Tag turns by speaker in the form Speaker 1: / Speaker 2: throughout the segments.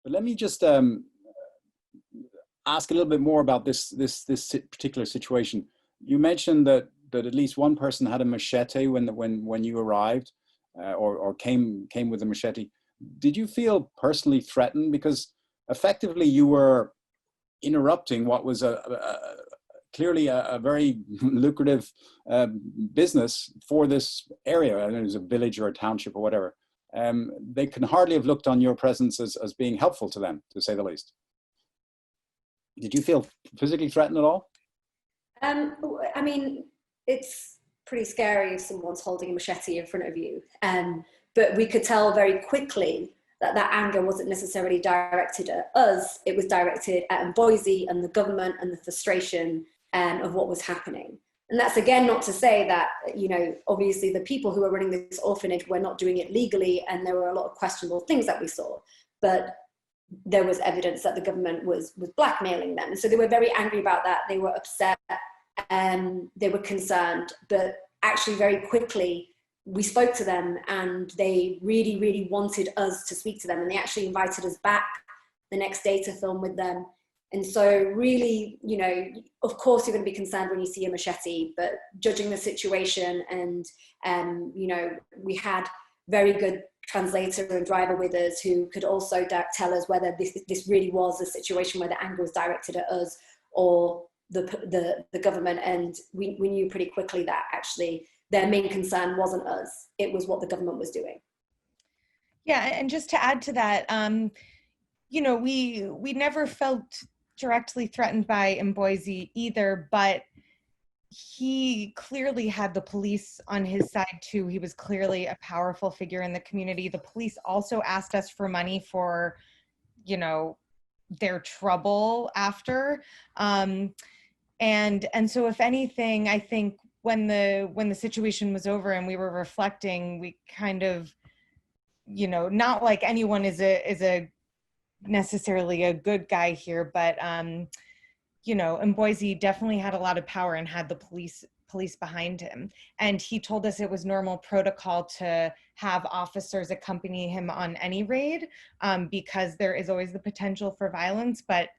Speaker 1: But let me just ask a little bit more about this particular situation. You mentioned that at least one person had a machete when you arrived, or came with a machete. Did you feel personally threatened, because effectively you were interrupting what was clearly a very lucrative business for this area? I don't know, it was a village or a township or whatever. They can hardly have looked on your presence as being helpful to them, to say the least. Did you feel physically threatened at all?
Speaker 2: I mean, it's pretty scary if someone's holding a machete in front of you. But we could tell very quickly that anger wasn't necessarily directed at us. It was directed at Boise and the government and the frustration of what was happening. And that's, again, not to say that, you know, obviously the people who were running this orphanage were not doing it legally, and there were a lot of questionable things that we saw. But there was evidence that the government was blackmailing them. And so they were very angry about that. They were upset and they were concerned. But actually very quickly, we spoke to them, and they really, really wanted us to speak to them. And they actually invited us back the next day to film with them. And so really, you know, of course you're going to be concerned when you see a machete, but judging the situation, and, you know, we had very good translator and driver with us who could also tell us whether this really was a situation where the anger was directed at us or the government. And we knew pretty quickly that actually their main concern wasn't us, it was what the government was doing.
Speaker 3: Yeah, and just to add to that, you know, we never felt directly threatened by Boise either, but he clearly had the police on his side too. He was clearly a powerful figure in the community. The police also asked us for money for, you know, their trouble after. And so if anything, I think when the situation was over and we were reflecting, we kind of, you know, not like anyone is a necessarily a good guy here, but you know, Boise definitely had a lot of power and had the police behind him. And he told us it was normal protocol to have officers accompany him on any raid, because there is always the potential for violence. But,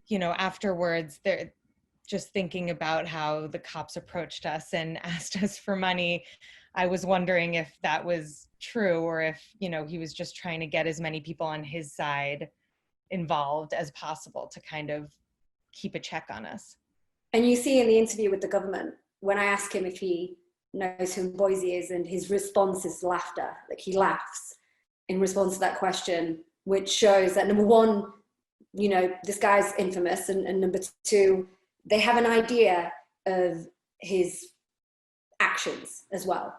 Speaker 3: you know, afterwards, they're just thinking about how the cops approached us and asked us for money. I was wondering if that was true, or if, you know, he was just trying to get as many people on his side involved as possible to kind of keep a check on us.
Speaker 2: And you see in the interview with the government, when I ask him if he knows who Boise is, and his response is laughter. Like, he laughs in response to that question, which shows that, number one, you know, this guy's infamous, and number two, they have an idea of his actions as well.